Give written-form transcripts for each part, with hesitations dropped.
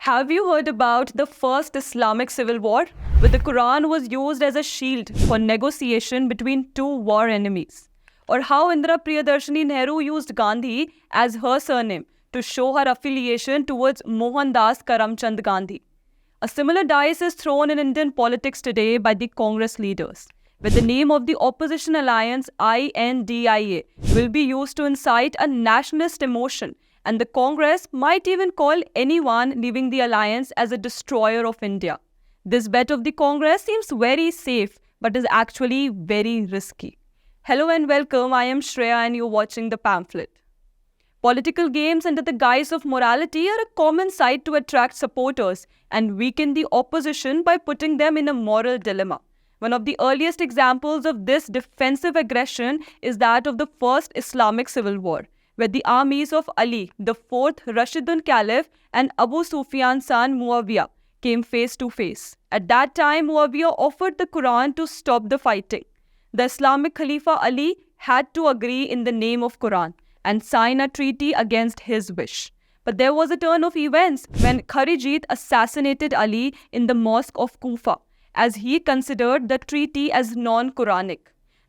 Have you heard about the first Islamic civil war, where the Quran was used as a shield for negotiation between two war enemies? Or how Indira Priyadarshini Nehru used Gandhi as her surname to show her affiliation towards Mohandas Karamchand Gandhi? A similar dice is thrown in Indian politics today by the Congress leaders, where the name of the opposition alliance I.N.D.I.A will be used to incite a nationalist emotion, and the Congress might even call anyone leaving the alliance as a destroyer of India. This bet of the Congress seems very safe, but is actually very risky. Hello and welcome, I am Shreya and you're watching the Pamphlet. Political games under the guise of morality are a common sight to attract supporters and weaken the opposition by putting them in a moral dilemma. One of the earliest examples of this defensive aggression is that of the first Islamic civil war, where the armies of Ali, the fourth Rashidun Caliph, and Abu Sufyan's son Muawiyah came face to face. At that time, Muawiyah offered the Quran to stop the fighting. The Islamic Khalifa Ali had to agree in the name of Quran and sign a treaty against his wish. But there was a turn of events when Kharijit assassinated Ali in the mosque of Kufa, as he considered the treaty as non-Quranic.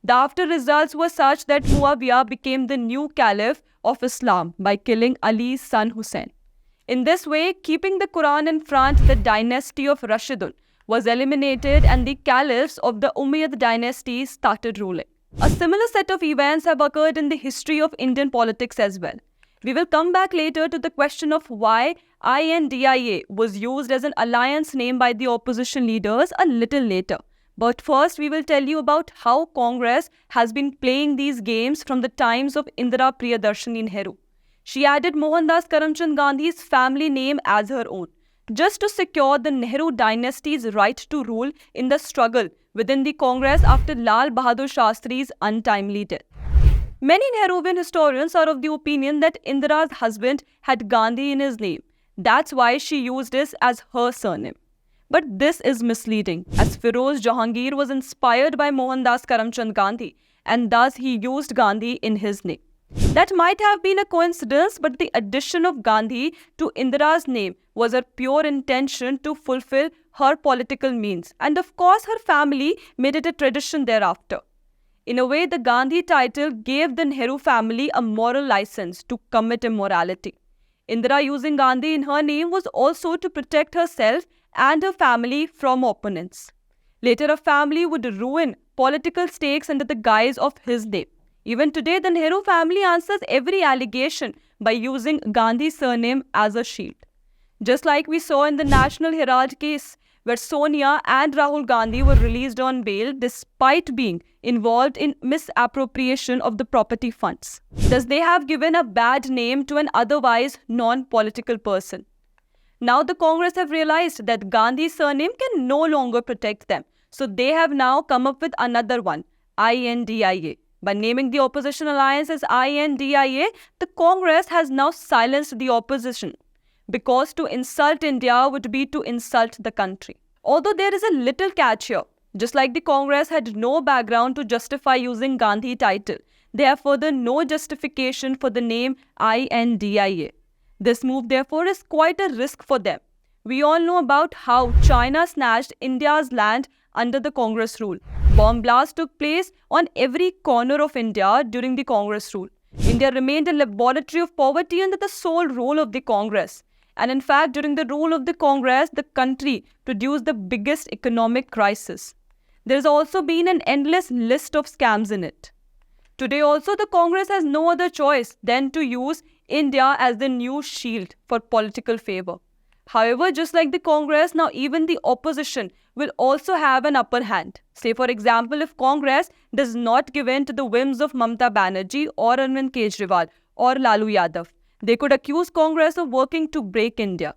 The after results were such that Muawiyah became the new Caliph of Islam by killing Ali's son Hussein. In this way, keeping the Quran in front, the dynasty of Rashidun was eliminated and the caliphs of the Umayyad dynasty started ruling. A similar set of events have occurred in the history of Indian politics as well. We will come back later to the question of why I.N.D.I.A was used as an alliance name by the opposition leaders a little later. But first, we will tell you about how Congress has been playing these games from the times of Indira Priyadarshini Nehru. She added Mohandas Karamchand Gandhi's family name as her own, just to secure the Nehru dynasty's right to rule in the struggle within the Congress after Lal Bahadur Shastri's untimely death. Many Nehruvian historians are of the opinion that Indira's husband had Gandhi in his name. That's why she used this as her surname. But this is misleading, as Firoz Jahangir was inspired by Mohandas Karamchand Gandhi, and thus he used Gandhi in his name. That might have been a coincidence, but the addition of Gandhi to Indira's name was her pure intention to fulfill her political means, and of course her family made it a tradition thereafter. In a way, the Gandhi title gave the Nehru family a moral license to commit immorality. Indira using Gandhi in her name was also to protect herself and her family from opponents. Later, her family would ruin political stakes under the guise of his name. Even today, the Nehru family answers every allegation by using Gandhi's surname as a shield. Just like we saw in the National Herald case, where Sonia and Rahul Gandhi were released on bail despite being involved in misappropriation of the property funds. Thus, they have given a bad name to an otherwise non-political person. Now the Congress have realized that Gandhi's surname can no longer protect them. So they have now come up with another one, I.N.D.I.A. By naming the opposition alliance as I.N.D.I.A, the Congress has now silenced the opposition, because to insult India would be to insult the country. Although there is a little catch here. Just like the Congress had no background to justify using Gandhi title, they have further no justification for the name I.N.D.I.A. This move therefore is quite a risk for them. We all know about how China snatched India's land under the Congress rule. Bomb blasts took place on every corner of India during the Congress rule. India remained a laboratory of poverty under the sole rule of the Congress. And in fact, during the rule of the Congress, the country produced the biggest economic crisis. There has also been an endless list of scams in it. Today also, the Congress has no other choice than to use India as the new shield for political favor. However, just like the Congress, now even the opposition will also have an upper hand. Say for example, if Congress does not give in to the whims of Mamata Banerjee or Arvind Kejriwal or Lalu Yadav, they could accuse Congress of working to break India.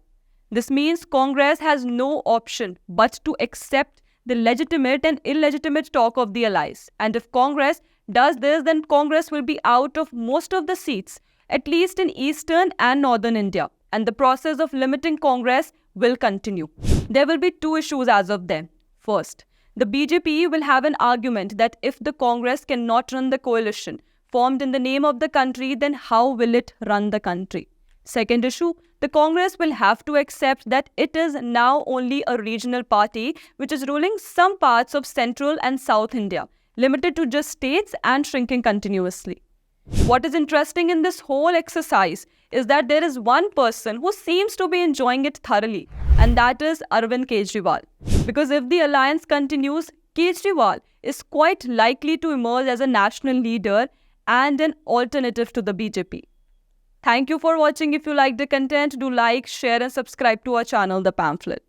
This means Congress has no option but to accept the legitimate and illegitimate talk of the allies. And if Congress does this, then Congress will be out of most of the seats, at least in eastern and northern India. And the process of limiting Congress will continue. There will be two issues as of then. First, the BJP will have an argument that if the Congress cannot run the coalition formed in the name of the country, then how will it run the country? Second issue, the Congress will have to accept that it is now only a regional party which is ruling some parts of central and south India, limited to just states and shrinking continuously. What is interesting in this whole exercise is that there is one person who seems to be enjoying it thoroughly, and that is Arvind Kejriwal. Because if the alliance continues, Kejriwal is quite likely to emerge as a national leader and an alternative to the BJP. Thank you for watching. If you like the content, do like, share and subscribe to our channel, The Pamphlet.